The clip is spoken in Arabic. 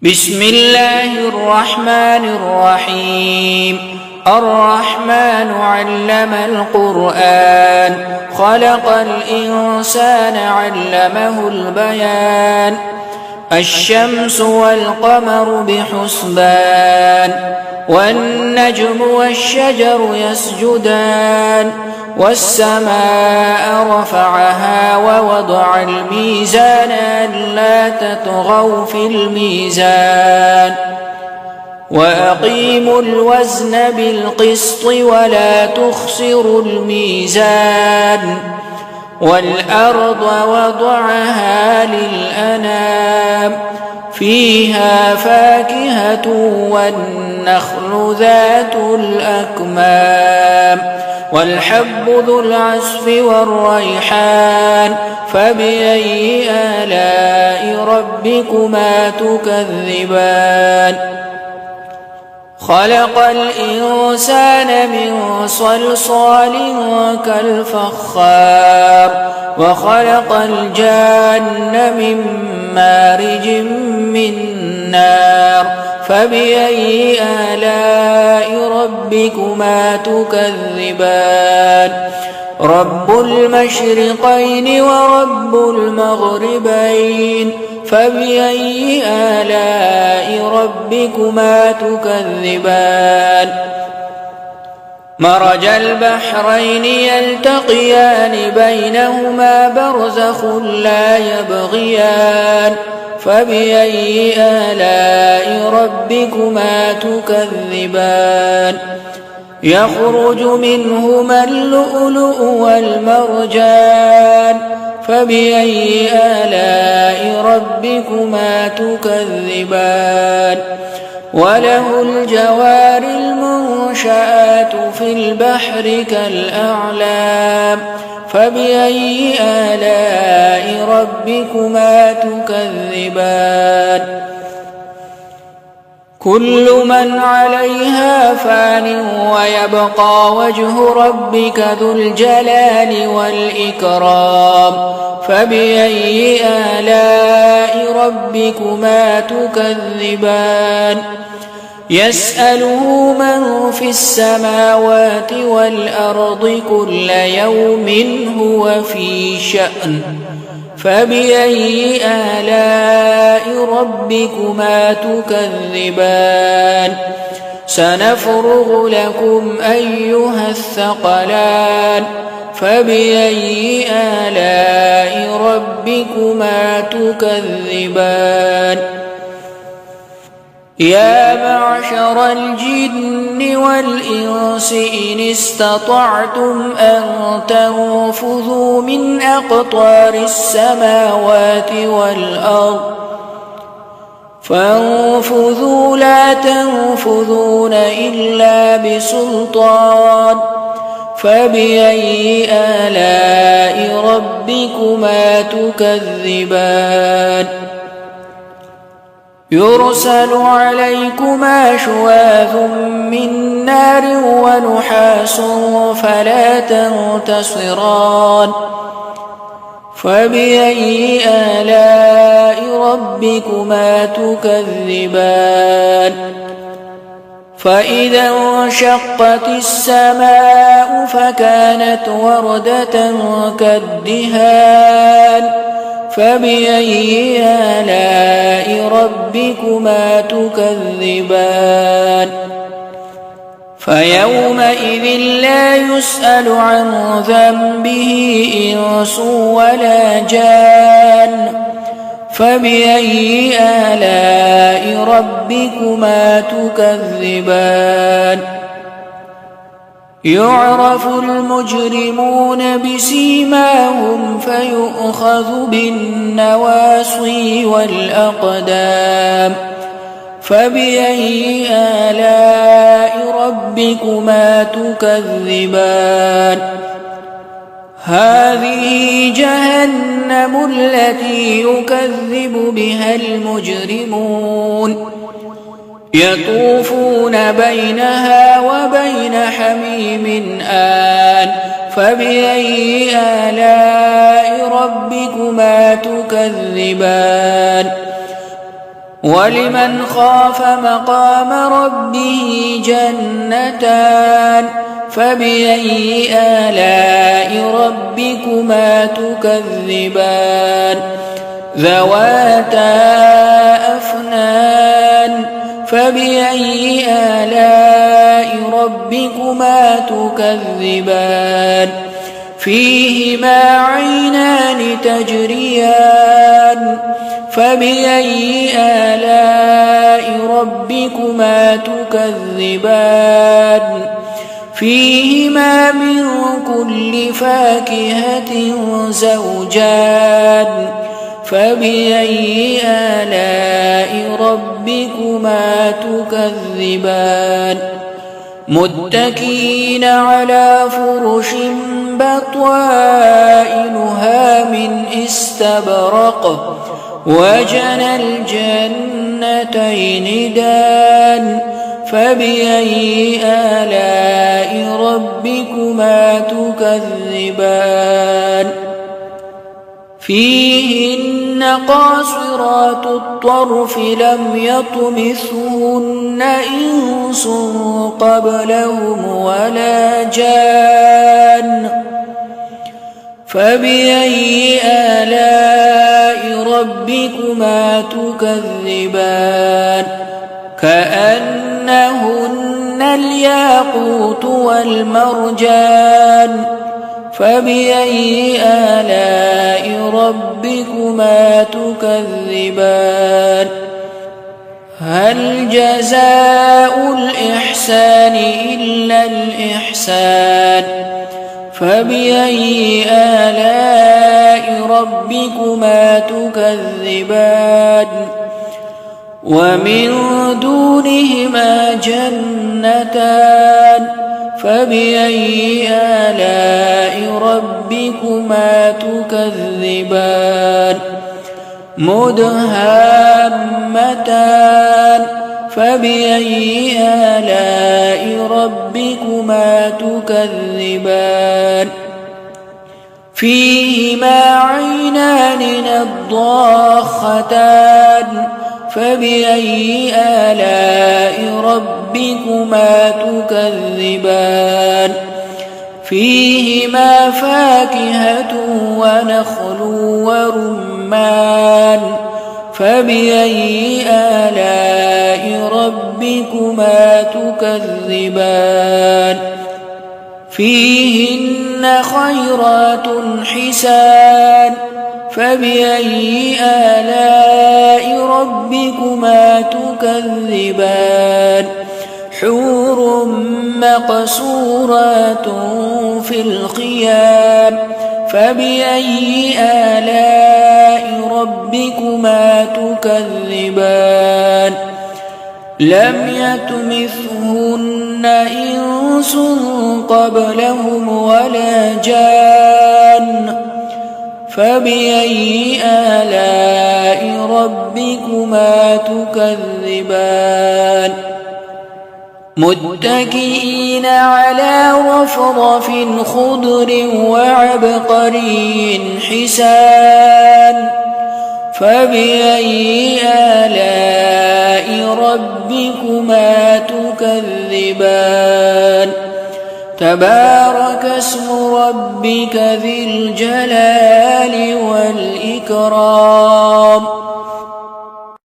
بسم الله الرحمن الرحيم. الرحمن علم القرآن، خلق الإنسان علمه البيان. الشمس والقمر بحسبان، والنجم والشجر يسجدان. والسماء رفعها ووضع الميزان ألا تطغوا في الميزان، وأقيموا الوزن بالقسط ولا تخسروا الميزان. والأرض وضعها للأنام، فيها فاكهة والنخل ذات الأكمام، والحب ذو العصف والريحان. فبأي آلاء ربكما تكذبان؟ خلق الإنسان من صلصال كالفخار، وخلق الجان من مارج من نار. فبأي آلاء ربكما تكذبان؟ رب المشرقين ورب المغربين. فبأي آلاء ربكما تكذبان؟ مرج البحرين يلتقيان بينهما برزخ لا يبغيان. فبأي آلاء ربكما تكذبان؟ يخرج منهما اللؤلؤ والمرجان. فبأي آلاء ربكما تكذبان؟ وله الجوار المنشآت في البحر كالأعلام. فبأي آلاء ربكما تكذبان؟ كل من عليها فان ويبقى وجه ربك ذو الجلال والإكرام. فبأي آلاء ربكما تكذبان؟ يسأله من في السماوات والأرض كل يوم هو في شأن. فبأي آلاء ربكما تكذبان؟ سنفرغ لكم أيها الثقلان. فبأي آلاء ربكما تكذبان؟ يا معشر الجن والإنس إن استطعتم أن تنفذوا من أقطار السماوات والأرض فانفذوا لا تنفذون إلا بسلطان. فبأي آلاء ربكما تكذبان؟ يرسل عليكما شواظ من نار ونحاس فلا تنتصران. فبأي آلاء ربكما تكذبان؟ فإذا انشقت السماء فكانت وردة كالدهان. فبأي آلاء ربكما تكذبان؟ فيومئذ لا يسأل عن ذنبه إنس ولا جان. فبأي آلاء ربكما تكذبان؟ يعرف المجرمون بسيماهم فيؤخذ بالنواصي والأقدام. فبأي آلاء ربكما تكذبان؟ هذه جهنم التي يكذب بها المجرمون، يطوفون بينها وبين حميم آن. فبأي آلاء ربكما تكذبان؟ ولمن خاف مقام ربه جنتان فبأي آلاء ربكما تكذبان ذواتا أفنان فبأي آلاء ربكما تكذبان فيهما عينان تجريان فبأي آلاء ربكما تكذبان فيهما من كل فاكهة زوجان فبأي آلاء ربكما تكذبان متكئين على فرش بطائنها من استبرق وجنى الجنتين دان فبأي آلاء ربكما تكذبان فيهن قاصرات الطرف لم يطمثهن إنس قبلهم ولا جان فبأي آلاء ربكما تكذبان كأنهن الياقوت والمرجان فبأي آلاء ربكما تكذبان هل جزاء الإحسان إلا الإحسان فبأي آلاء ربكما تكذبان ومن دونهما جنتان فبأي آلاء ربكما تكذبان مدهامتان فبأي آلاء ربكما تكذبان فيهما عينان نضاختان فبأي آلاء ربكما تكذبان فيهما فاكهة ونخل ورمان فبأي آلاء ربكما تكذبان فيهن خيرات حسان فبأي آلاء ربكما تكذبان حور مقصورات في الخيام فبأي آلاء ربكما تكذبان لم يطمثهن إنس قبلهم ولا جان فبأي آلاء ربكما تكذبان متكئين على رفرف خضر وعبقري حسان فبأي آلاء ربكما تكذبان تبارك اسم ربك ذي الجلال والإكرام